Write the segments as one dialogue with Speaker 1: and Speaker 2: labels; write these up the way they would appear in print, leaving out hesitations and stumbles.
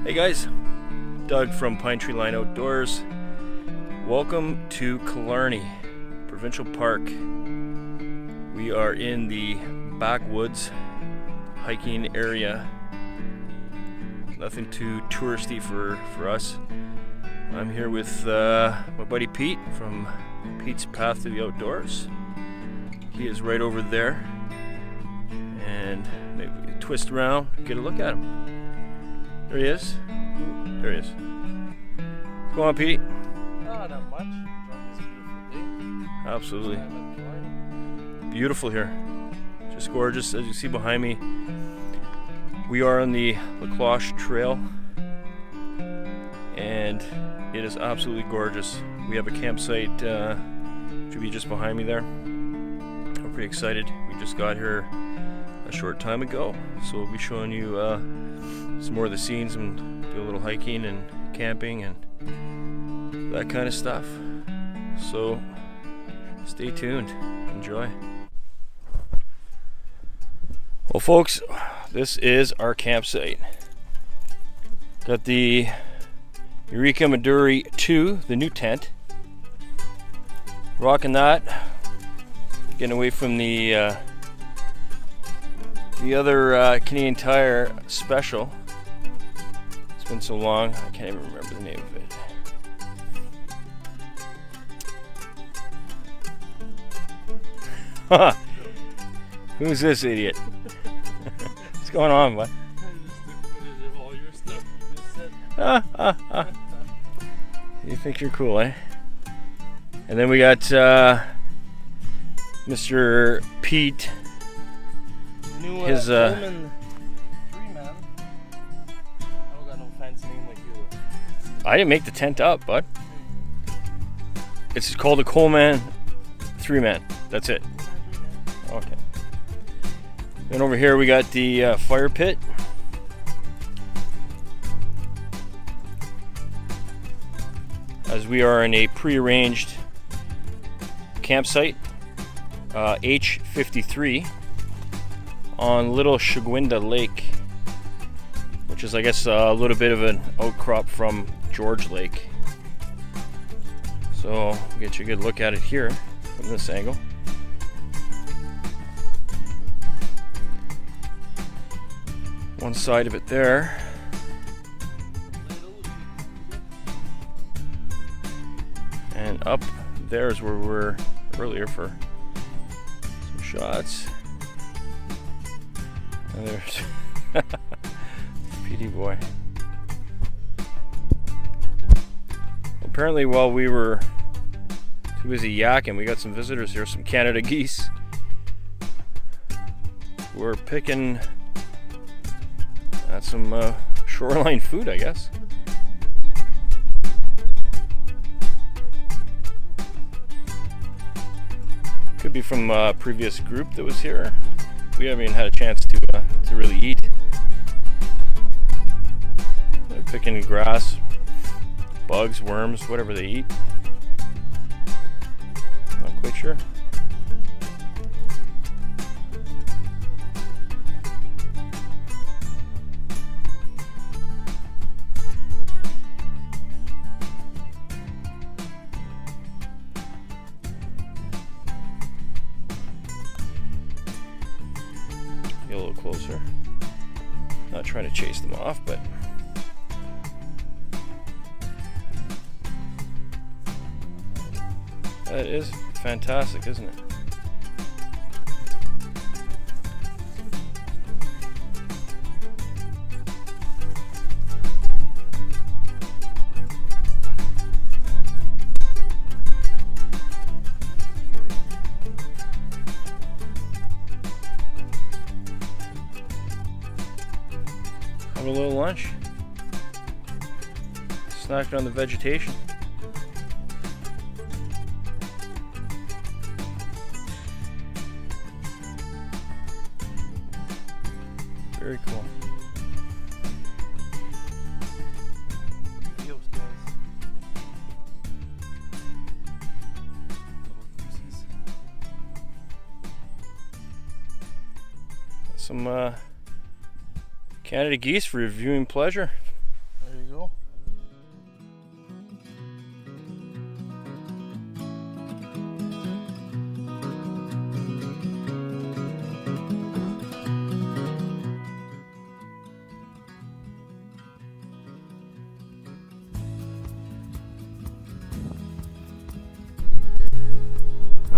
Speaker 1: Hey guys, Doug from Pinetree Line Outdoors. Welcome to Killarney Provincial Park. We are in the backwoods hiking area. Nothing too touristy for us. I'm here with my buddy Pete from Pete's Path to the Outdoors. He is right over there. And maybe we can twist around, get a look at him. There he is. There he is. What's going on, Pete?
Speaker 2: Not much. Enjoying this beautiful day.
Speaker 1: Absolutely. Beautiful here. Just gorgeous. As you see behind me, we are on the MacLeod Trail, and it is absolutely gorgeous. We have a campsite, should be just behind me there. I'm pretty excited. We just got here a short time ago, so we'll be showing you some more of the scenes and do a little hiking and camping and that kind of stuff. So stay tuned. Enjoy. Well, folks, this is our campsite. Got the Eureka Maduri 2, the new tent. Rocking that. Getting away from the other Canadian Tire special. It's been so long, I can't even remember the name of it. Who's this idiot? What's going on, bud? You think you're cool, eh? And then we got Mr. Pete. His
Speaker 2: Coleman 3-man. I don't got no fancy name like you.
Speaker 1: I didn't make the tent up, bud. It's called a Coleman 3-man. That's it. Okay. Then over here we got the fire pit. As we are in a pre-arranged campsite, H53, on Little Chagwinda Lake, which is, I guess, a little bit of an outcrop from George Lake. So we'll get you a good look at it here from this angle. One side of it there. And up there is where we were earlier for some shots. And there's PD boy. Apparently, while we were too busy yakking, we got some visitors here, some Canada geese. We're picking at some shoreline food, I guess. Could be from a previous group that was here. We haven't even had a chance to really eat. They're picking grass, bugs, worms, whatever they eat. Not quite sure. Get a little closer. Not trying to chase them off, but that is fantastic, isn't it? Have a little lunch. Snacking on the vegetation. Very cool. Some Canada geese for your viewing pleasure.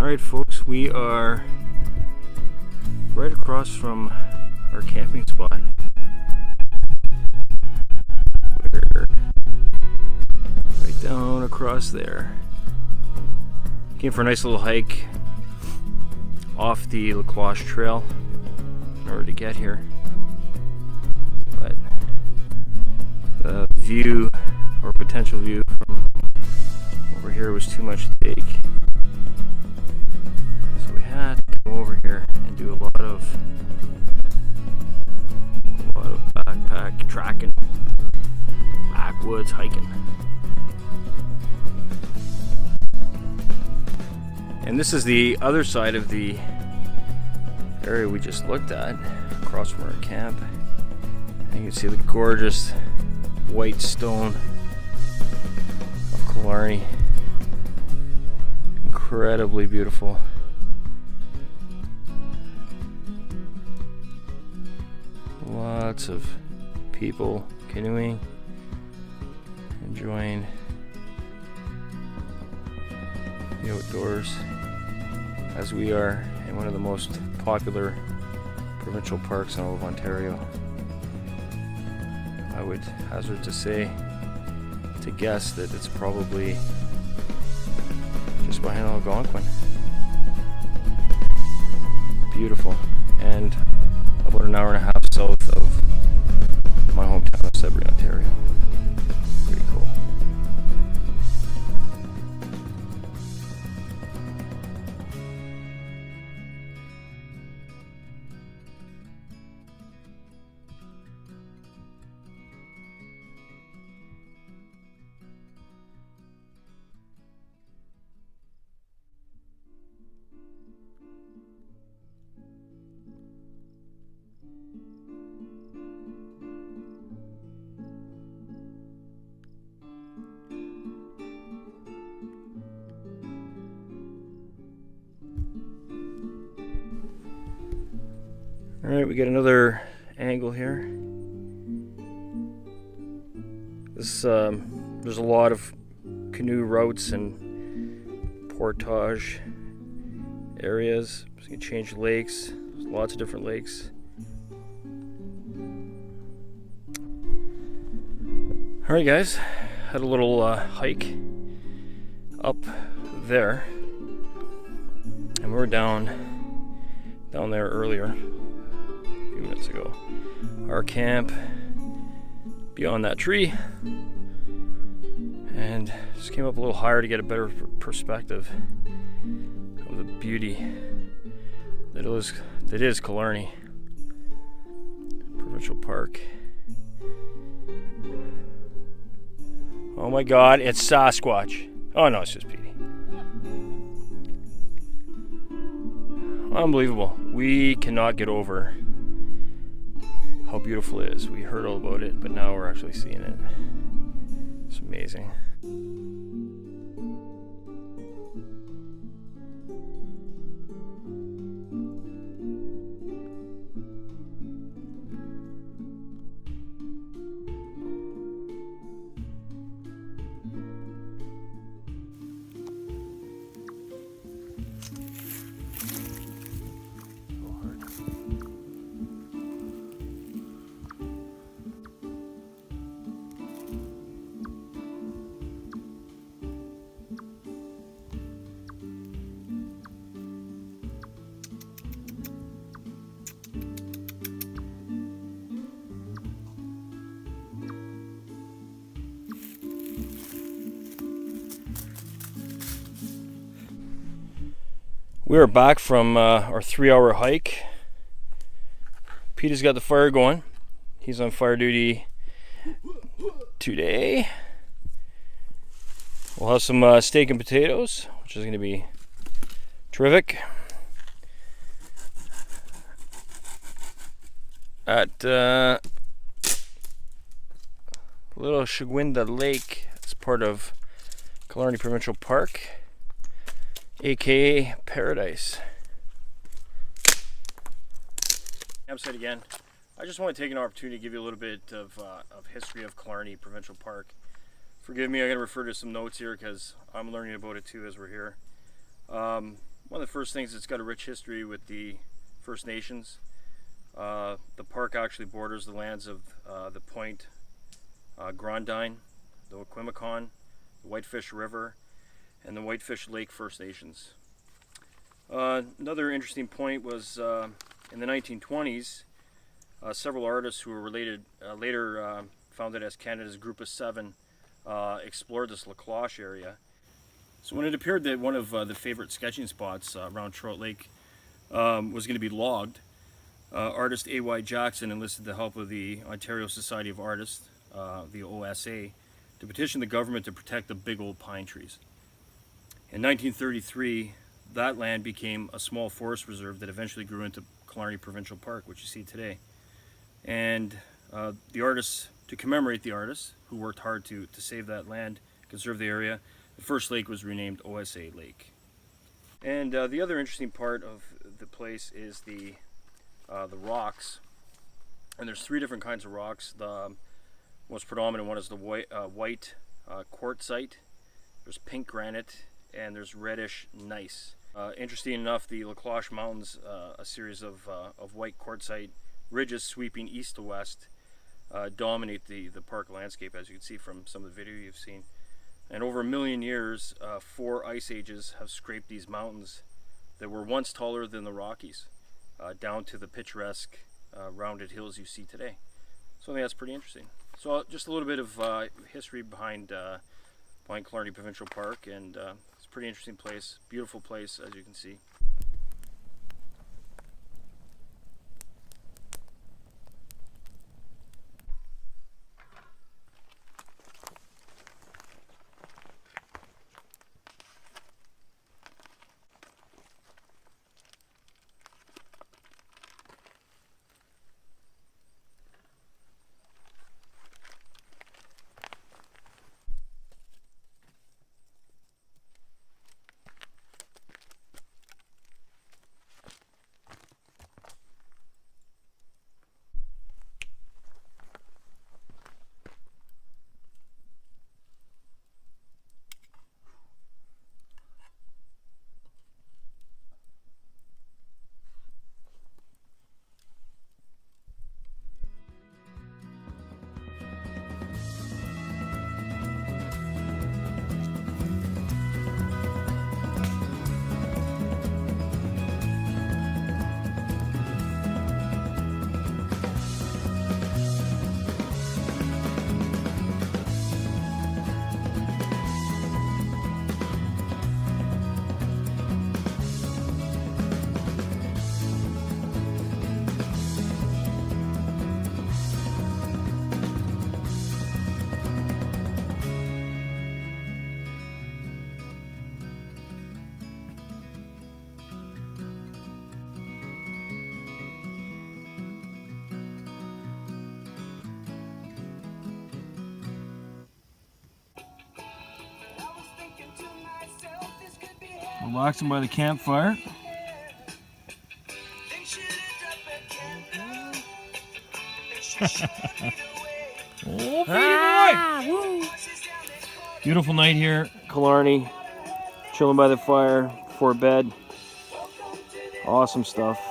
Speaker 1: Alright folks, we are right across from our camping spot. We're right down across there. Came for a nice little hike off the MacLeod Trail in order to get here. But the view, or potential view, from over here was too much to take. So we had to come over here and do a lot of backpack tracking, backwoods hiking. And this is the other side of the area we just looked at, across from our camp. And you can see the gorgeous white stone of Killarney. Incredibly beautiful. Lots of people canoeing, enjoying the outdoors, as we are in one of the most popular provincial parks in all of Ontario. I would hazard to guess that it's probably just behind Algonquin. Beautiful, and about an hour and a half south of my hometown of Sudbury, Ontario. Pretty cool. Alright, we got another angle here. This there's a lot of canoe routes and portage areas. So you can change lakes. There's lots of different lakes. Alright guys, had a little hike up there, and we were down there earlier, a few minutes ago. Our camp beyond that tree, and just came up a little higher to get a better perspective of the beauty that is Killarney Provincial Park. Oh my God, it's Sasquatch. Oh no, it's just Petey. Unbelievable. We cannot get over how beautiful it is. We heard all about it, but now we're actually seeing it. It's amazing. We are back from our 3-hour hike. Peter's got the fire going. He's on fire duty today. We'll have some steak and potatoes, which is going to be terrific. At Little Chagwinda Lake, it's part of Killarney Provincial Park, aka Paradise. Campsite again. I just want to take an opportunity to give you a little bit of history of Killarney Provincial Park. Forgive me, I'm going to refer to some notes here because I'm learning about it too as we're here. One of the first things, it's got a rich history with the First Nations. The park actually borders the lands of the Point Grondine, the Wikwimicon, the Whitefish River, and the Whitefish Lake First Nations. Another interesting point was in the 1920s, several artists who were related, later founded as Canada's Group of Seven, explored this La Cloche area. So when it appeared that one of the favorite sketching spots around Trout Lake was going to be logged, artist A.Y. Jackson enlisted the help of the Ontario Society of Artists, the OSA, to petition the government to protect the big old pine trees. In 1933, that land became a small forest reserve that eventually grew into Killarney Provincial Park, which you see today. And the artists, to commemorate the artists who worked hard to save that land, conserve the area, the first lake was renamed OSA Lake. And the other interesting part of the place is the rocks. And there's three different kinds of rocks. The most predominant one is the white quartzite. There's pink granite, and there's reddish gneiss. Interesting enough, the La Cloche Mountains, a series of white quartzite ridges sweeping east to west, dominate the park landscape, as you can see from some of the video you've seen. And over 1 million years, 4 ice ages have scraped these mountains that were once taller than the Rockies, down to the picturesque rounded hills you see today. So I think that's pretty interesting. So just a little bit of history behind Killarney Provincial Park, and it's a pretty interesting place, beautiful place, as you can see. Relaxing by the campfire. Oh, boy! Beautiful night here, Killarney. Chilling by the fire before bed. Awesome stuff.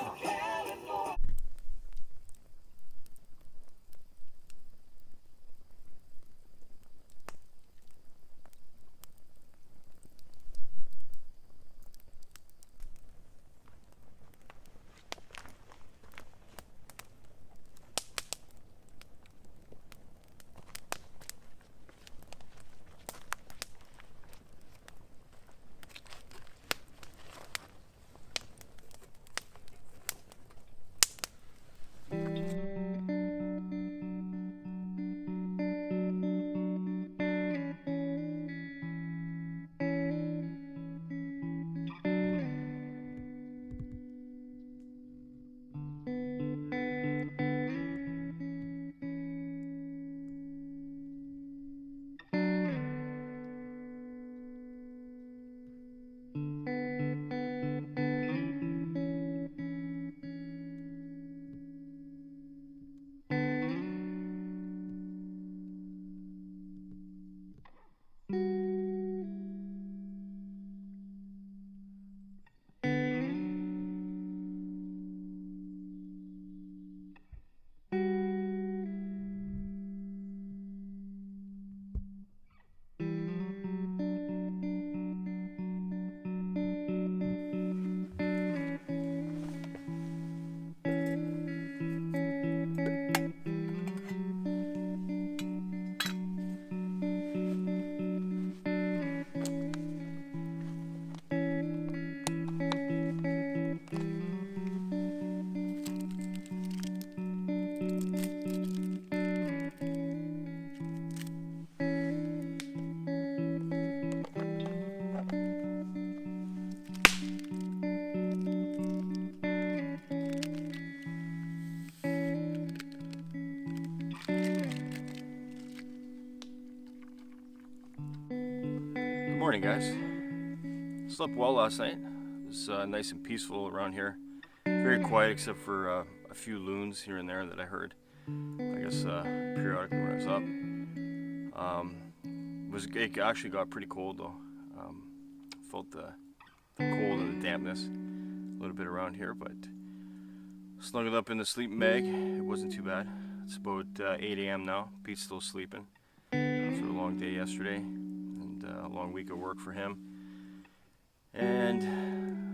Speaker 1: Morning, guys. Slept well last night. It was nice and peaceful around here. Very quiet except for a few loons here and there that I heard. I guess periodically when I was up. It actually got pretty cold though. Felt the cold and the dampness a little bit around here, but snuggled up in the sleeping bag. It wasn't too bad. It's about 8 a.m. now. Pete's still sleeping after a long day yesterday and a long week of work for him. And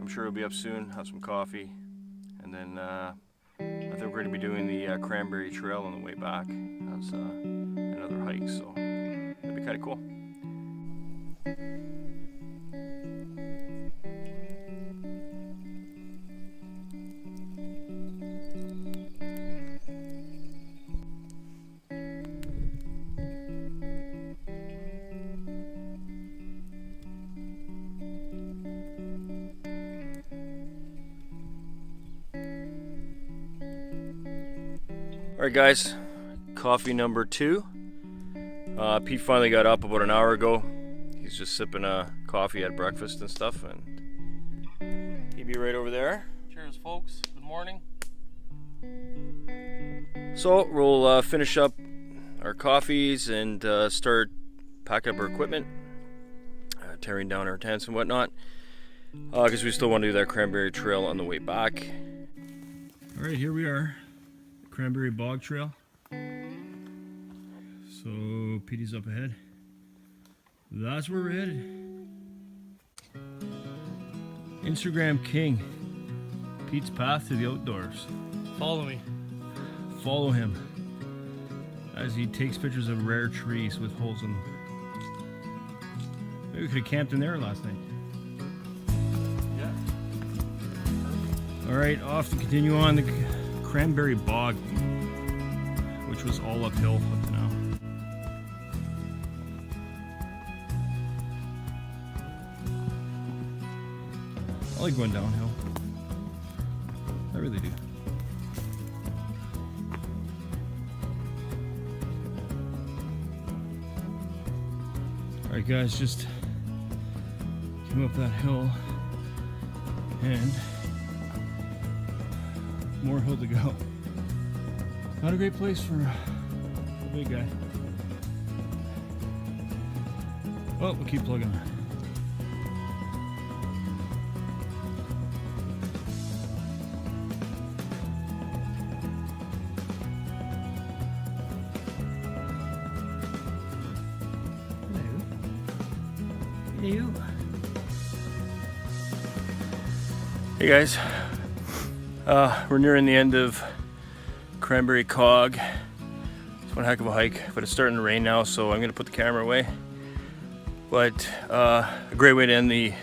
Speaker 1: I'm sure he'll be up soon, have some coffee, and then I think we're going to be doing the Cranberry Trail on the way back as another hike, so that'd be kind of cool. Alright guys, coffee number 2. Pete finally got up about an hour ago. He's just sipping coffee at breakfast and stuff, and he'd be right over there.
Speaker 2: Cheers, folks. Good morning.
Speaker 1: So we'll finish up our coffees and start packing up our equipment, tearing down our tents and whatnot, because we still want to do that Cranberry Trail on the way back. Alright, here we are. Cranberry Bog Trail. So Petey's up ahead. That's where we're headed. Instagram King. Pete's path to the outdoors.
Speaker 2: Follow me.
Speaker 1: Follow him as he takes pictures of rare trees with holes in them. Maybe we could have camped in there last night.
Speaker 2: Yeah.
Speaker 1: Alright, off to continue on the Cranberry Bog, which was all uphill up to now. I like going downhill. I really do. Alright guys, just came up that hill and more hill to go. Not a great place for a big guy. Well, we'll keep plugging on. Hello. Hey guys. We're nearing the end of Cranberry Cog. It's one heck of a hike, but it's starting to rain now, so I'm going to put the camera away. But a great way to end the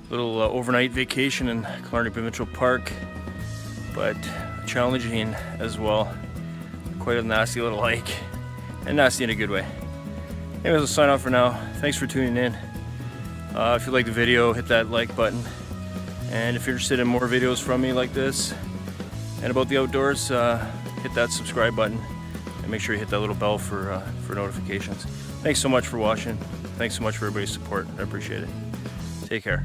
Speaker 1: little overnight vacation in Killarney Provincial Park, but challenging as well. Quite a nasty little hike, and nasty in a good way. Anyways, I'll sign off for now. Thanks for tuning in. If you like the video, hit that like button. And if you're interested in more videos from me like this and about the outdoors, hit that subscribe button and make sure you hit that little bell for notifications. Thanks so much for watching. Thanks so much for everybody's support. I appreciate it. Take care.